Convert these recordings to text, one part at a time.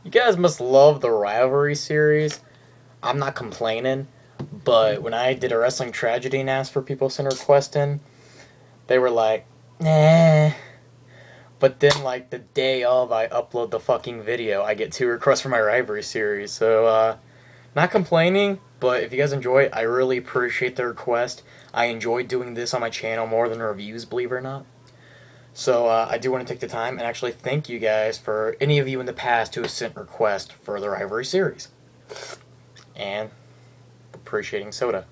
You guys must love the Rivalry series. I'm not complaining, but when I did a wrestling tragedy and asked for people to send requests in, they were like, nah. But then, like, the day of I upload the fucking video, I get 2 requests for my Rivalry series. So, not complaining, but if you guys enjoy it, I really appreciate the request. I enjoy doing this on my channel more than reviews, believe it or not. So, I do want to take the time and actually thank you guys for any of you in the past who have sent requests for the Rivalry series. And appreciating soda.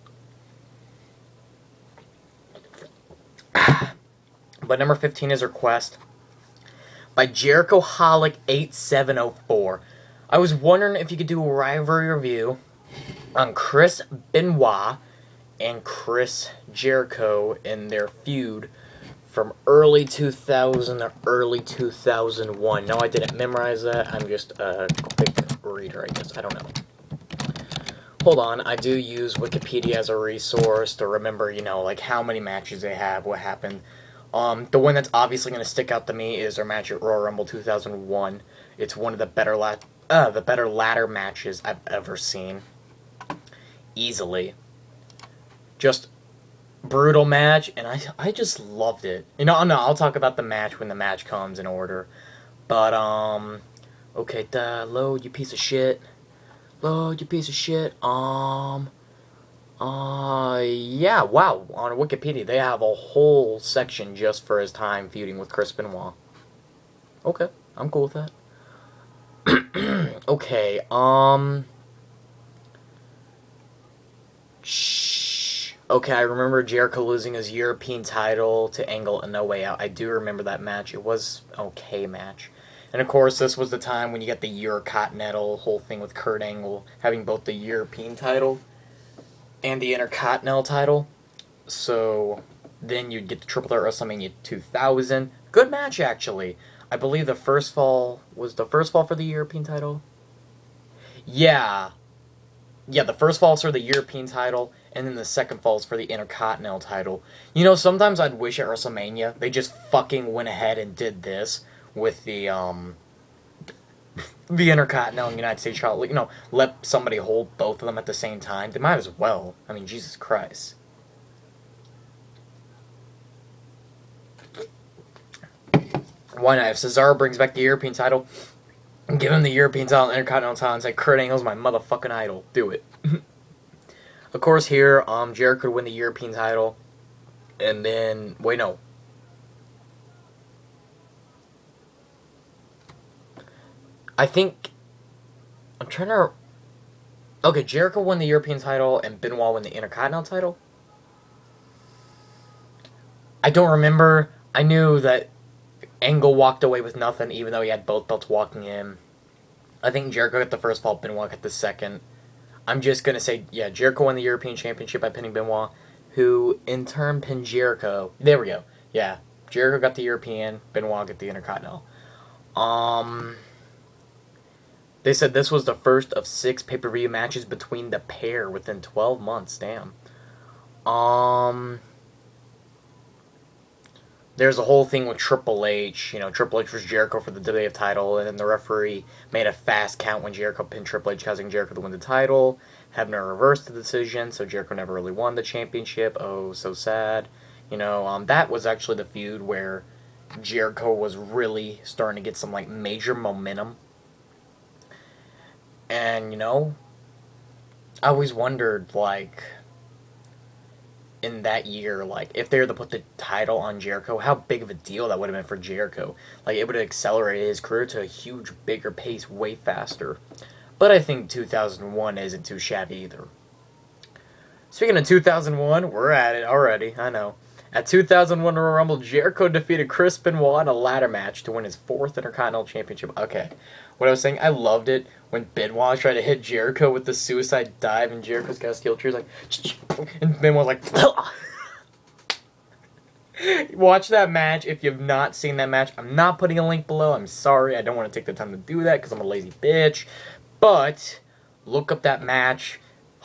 But number 15 is request by Jericho Holic 8704. I was wondering if you could do a Rivalry review on Chris Benoit and Chris Jericho in their feud from early 2000 to early 2001. No, I didn't memorize that. I'm just a quick reader, I guess. I don't know. Hold on. I do use Wikipedia as a resource to remember, you know, like how many matches they have, what happened. The one that's obviously going to stick out to me is their match at Royal Rumble 2001. It's one of the better ladder matches I've ever seen. Easily. Just brutal match, and I just loved it. You know, no, I'll talk about the match when the match comes in order. But, okay, load, you piece of shit. Load, you piece of shit. Yeah, wow, on Wikipedia, they have a whole section just for his time feuding with Chris Benoit. Okay, I'm cool with that. Okay, okay, I remember Jericho losing his European title to Angle in No Way Out. I do remember that match. It was an okay match. And of course, this was the time when you get the Eurocontinental whole thing with Kurt Angle having both the European title and the Intercontinental title. So then you'd get the Triple Threat WrestleMania 2000. Good match, actually. I believe the first fall was the first fall for the European title. Yeah, the first fall is for the European title, and then the second fall is for the Intercontinental title. You know, sometimes I'd wish at WrestleMania they just fucking went ahead and did this with the Intercontinental and United States title. You know, let somebody hold both of them at the same time. They might as well. I mean, Jesus Christ. Why not? If Cesaro brings back the European title, give him the European title and Intercontinental title and say, Kurt Angle's my motherfucking idol. Do it. Of course, here, Jericho would win the European title. And then, wait, no. I think, I'm trying to, okay, Jericho won the European title and Benoit won the Intercontinental title. I don't remember. I knew that Angle walked away with nothing, even though he had both belts walking in. I think Jericho got the first fall, Benoit got the second. I'm just going to say, yeah, Jericho won the European Championship by pinning Benoit, who in turn pinned Jericho. There we go. Yeah, Jericho got the European, Benoit got the Intercontinental. They said this was the first of 6 pay-per-view matches between the pair within 12 months. Damn. There's a whole thing with Triple H. You know, Triple H was Jericho for the WWF title, and then the referee made a fast count when Jericho pinned Triple H, causing Jericho to win the title. Hebner reversed the decision, so Jericho never really won the championship. Oh, so sad. You know, that was actually the feud where Jericho was really starting to get some, like, major momentum. And, you know, I always wondered, like, in that year, like, if they were to put the title on Jericho, how big of a deal that would have been for Jericho. Like, it would have accelerated his career to a huge, bigger pace way faster. But I think 2001 isn't too shabby either. Speaking of 2001, we're at it already, I know. At 2001 Royal Rumble, Jericho defeated Chris Benoit in a ladder match to win his 4th Intercontinental Championship. Okay, what I was saying, I loved it when Benoit tried to hit Jericho with the suicide dive, and Jericho's got a steel chair, like, and Benoit's like, watch that match if you've not seen that match. I'm not putting a link below. I'm sorry. I don't want to take the time to do that because I'm a lazy bitch. But look up that match.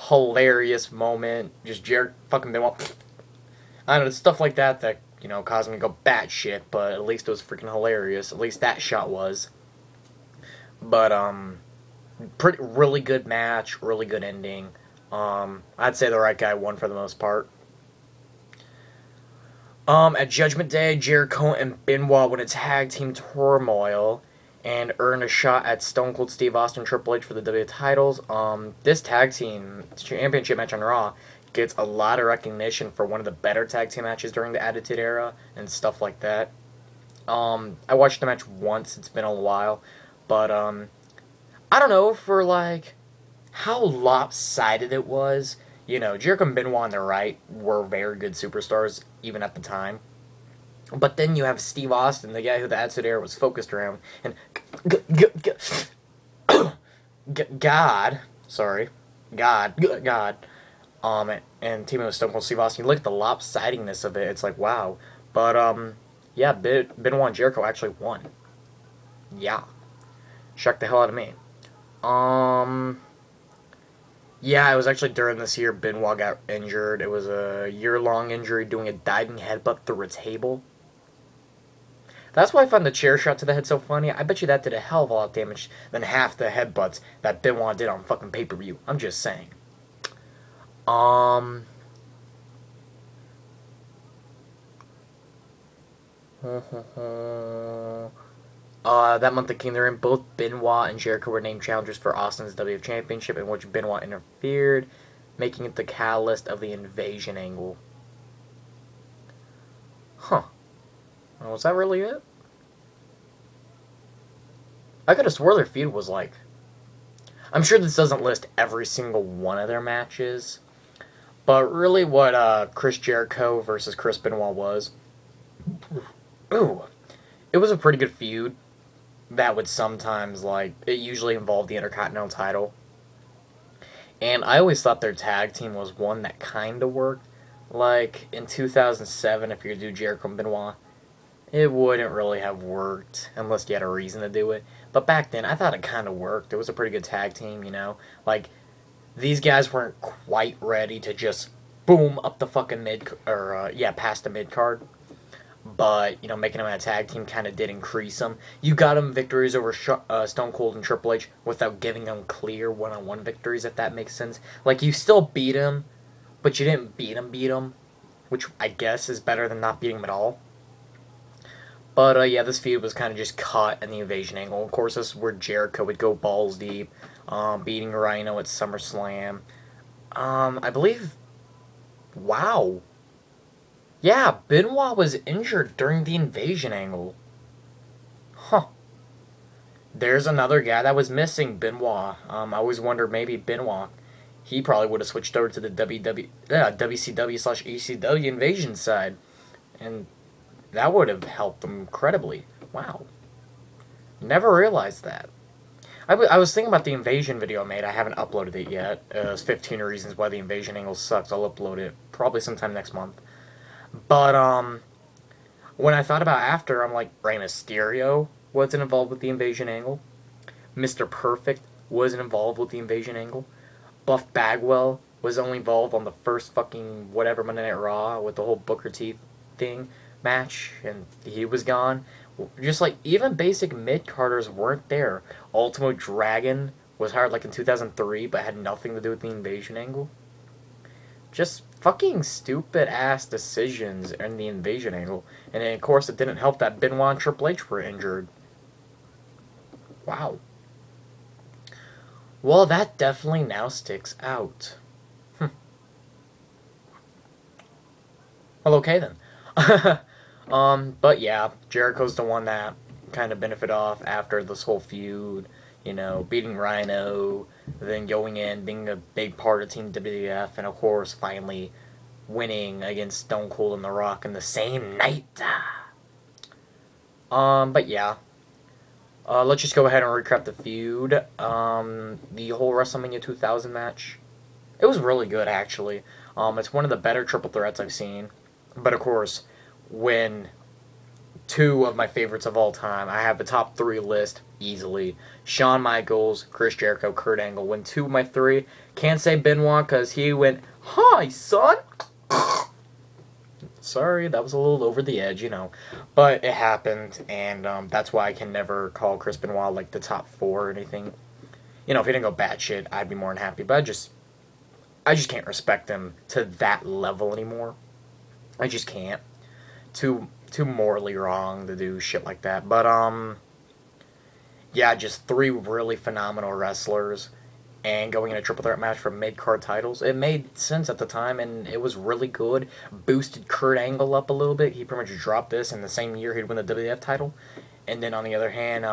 Hilarious moment. Just Jericho fucking Benoit. I don't know, it's stuff like that that, you know, caused me to go batshit, but at least it was freaking hilarious. At least that shot was. But, really good match, really good ending. I'd say the right guy won for the most part. At Judgment Day, Jericho and Benoit win a tag team turmoil and earn a shot at Stone Cold Steve Austin Triple H for the W titles. This tag team championship match on Raw gets a lot of recognition for one of the better tag team matches during the Attitude Era and stuff like that. I watched the match once, it's been a while, but I don't know, for like how lopsided it was. You know, Jericho and Benoit on the right were very good superstars, even at the time. But then you have Steve Austin, the guy who the Attitude Era was focused around, and God, and teaming with Stone Cold Steve Austin. You look at the lopsidedness of it, it's like, wow. But, yeah, Benoit and Jericho actually won. Yeah. Shocked the hell out of me. Yeah, it was actually during this year Benoit got injured. It was a year-long injury doing a diving headbutt through a table. That's why I found the chair shot to the head so funny. I bet you that did a hell of a lot of damage than half the headbutts that Benoit did on fucking pay-per-view. I'm just saying. That month at King of the Ring, both Benoit and Jericho were named challengers for Austin's WWF Championship, in which Benoit interfered, making it the catalyst of the invasion angle. Huh. Well, was that really it? I could have swore their feud was like... I'm sure this doesn't list every single one of their matches, but really what Chris Jericho versus Chris Benoit was... Ooh. It was a pretty good feud. That would sometimes, like, it usually involved the Intercontinental title. And I always thought their tag team was one that kind of worked. Like, in 2007, if you do Jericho and Benoit, it wouldn't really have worked unless you had a reason to do it. But back then, I thought it kind of worked. It was a pretty good tag team, you know? Like, these guys weren't quite ready to just boom up the fucking past the mid-card. But, you know, making them a tag team kind of did increase them. You got them victories over Stone Cold and Triple H without giving them clear one-on-one victories, if that makes sense. Like, you still beat them, but you didn't beat them, which I guess is better than not beating them at all. But, yeah, this feud was kind of just caught in the invasion angle. Of course, this is where Jericho would go balls deep, beating Rhino at SummerSlam. I believe... Wow. Yeah, Benoit was injured during the invasion angle. Huh. There's another guy that was missing, Benoit. I always wondered maybe Benoit, he probably would have switched over to the WCW/ECW invasion side. And that would have helped them incredibly. Wow. Never realized that. I was thinking about the invasion video I made. I haven't uploaded it yet. It's 15 reasons why the invasion angle sucks. I'll upload it probably sometime next month. But, when I thought about after, I'm like, Rey Mysterio wasn't involved with the invasion angle. Mr. Perfect wasn't involved with the invasion angle. Buff Bagwell was only involved on the first fucking whatever Monday Night Raw with the whole Booker T thing match, and he was gone. Just like, even basic mid-carders weren't there. Ultimo Dragon was hired like in 2003, but had nothing to do with the invasion angle. Just fucking stupid-ass decisions in the invasion angle. And then, of course, it didn't help that Benoit and Triple H were injured. Wow. Well, that definitely now sticks out. Well, okay then. But yeah, Jericho's the one that kind of benefited off after this whole feud. You know, beating Rhino, then going in, being a big part of Team WWF, and of course, finally winning against Stone Cold and The Rock in the same night. But yeah. Let's just go ahead and recap the feud. The whole WrestleMania 2000 match. It was really good, actually. It's one of the better triple threats I've seen. But of course, when two of my favorites of all time, I have the top three list easily. Shawn Michaels, Chris Jericho, Kurt Angle win two of my three. Can't say Benoit because he went, "Hi, son." Sorry, that was a little over the edge, you know. But it happened, and that's why I can never call Chris Benoit, like, the top 4 or anything. You know, if he didn't go batshit, I'd be more than happy. But I just can't respect him to that level anymore. I just can't. Too morally wrong to do shit like that. But, yeah, just 3 really phenomenal wrestlers. And going in a triple threat match for mid-card titles. It made sense at the time, and it was really good. Boosted Kurt Angle up a little bit. He pretty much dropped this in the same year he'd win the WWF title. And then on the other hand,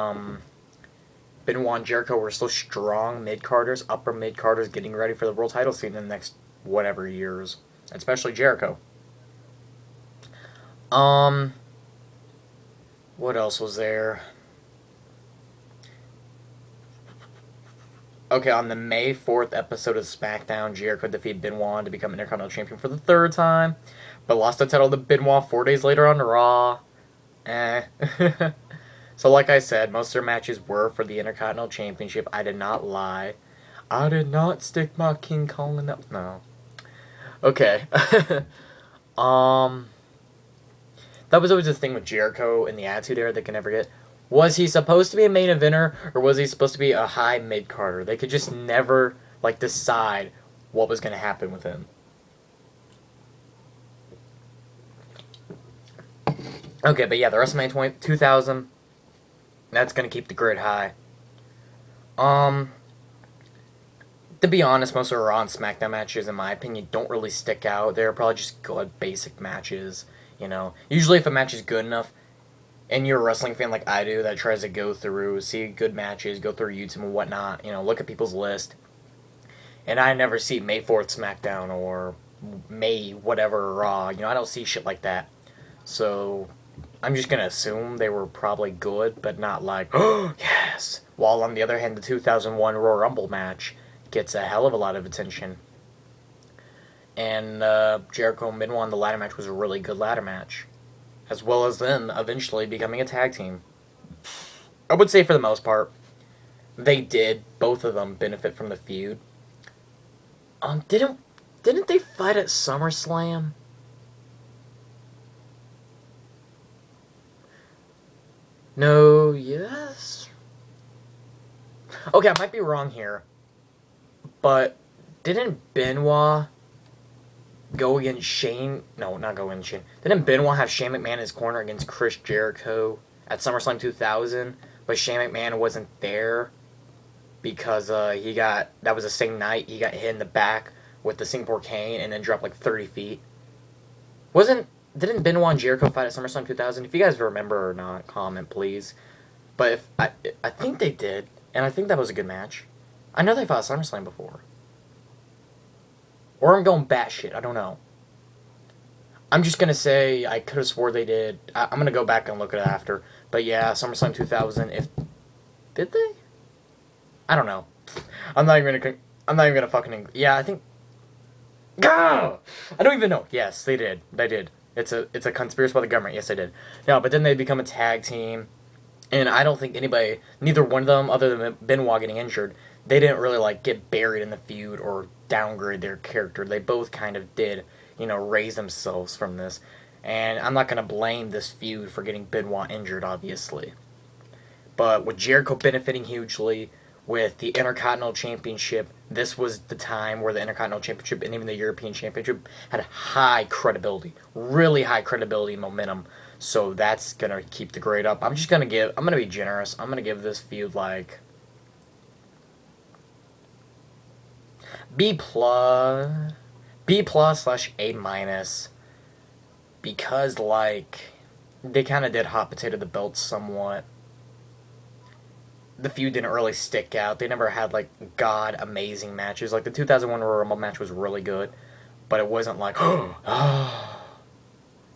Benoit and Jericho were still strong mid-carders, upper mid-carders, getting ready for the world title scene in the next whatever years. Especially Jericho. What else was there? Okay, on the May 4th episode of SmackDown, Jericho defeated Benoit to become Intercontinental Champion for the 3rd time, but lost the title to Benoit 4 days later on Raw. So like I said, most of their matches were for the Intercontinental Championship. I did not lie. I did not stick my King Kong in that... No. Okay. That was always the thing with Jericho in the Attitude Era they can never get. Was he supposed to be a main eventer, or was he supposed to be a high mid-carder? They could just never, like, decide what was going to happen with him. Okay, but yeah, the WrestleMania 2000, that's going to keep the grid high. To be honest, most of the Raw and SmackDown matches, in my opinion, don't really stick out. They're probably just good, basic matches, you know. Usually if a match is good enough, and you're a wrestling fan like I do that tries to go through, see good matches, go through YouTube and whatnot, you know, look at people's list. And I never see May 4th SmackDown or May whatever Raw. You know, I don't see shit like that. So I'm just going to assume they were probably good, but not like, oh, yes. While on the other hand, the 2001 Royal Rumble match gets a hell of a lot of attention. And Jericho and Benoit in the ladder match was a really good ladder match. As well as them eventually becoming a tag team. I would say for the most part, they did, both of them, benefit from the feud. Didn't they fight at SummerSlam? No, yes? Okay, I might be wrong here. But didn't Benoit go against Shane? No, not go against Shane. Didn't Benoit have Shane McMahon in his corner against Chris Jericho at SummerSlam 2000? But Shane McMahon wasn't there because that was the same night he got hit in the back with the Singapore Cane and then dropped like 30 feet. Didn't Benoit and Jericho fight at SummerSlam 2000? If you guys remember or not, comment please. But if I think they did, and I think that was a good match. I know they fought at SummerSlam before. Or I'm going batshit, I don't know. I'm just going to say I could have swore they did. I'm going to go back and look at it after. But yeah, SummerSlam 2000, did they? I don't know. I'm not even going to fucking... Yeah, I think... Gah! I don't even know. Yes, they did. They did. It's a conspiracy by the government. Yes, they did. No, but then they become a tag team. And I don't think neither one of them, other than Benoit getting injured, they didn't really, like, get buried in the feud or downgrade their character. They both kind of did, you know, raise themselves from this. And I'm not going to blame this feud for getting Benoit injured, obviously. But with Jericho benefiting hugely, with the Intercontinental Championship, this was the time where the Intercontinental Championship and even the European Championship had high credibility. Really high credibility and momentum. So that's going to keep the grade up. I'm going to be generous. I'm going to give this feud, like, B+, B+/A-, because, like, they kind of did hot potato the belt somewhat. The feud didn't really stick out. They never had, like, god amazing matches. Like, the 2001 Royal Rumble match was really good, but it wasn't like,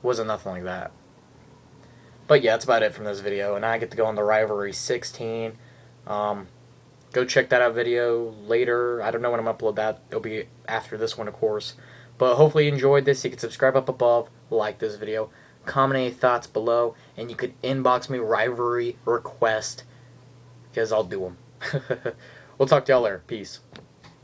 wasn't nothing like that. But yeah, that's about it from this video, and I get to go on the Rivalry 16. Go check that out video later. I don't know when I'm going to upload that. It'll be after this one, of course. But hopefully you enjoyed this. You can subscribe up above, like this video, comment any thoughts below, and you could inbox me Rivalry request, because I'll do them. We'll talk to y'all later. Peace.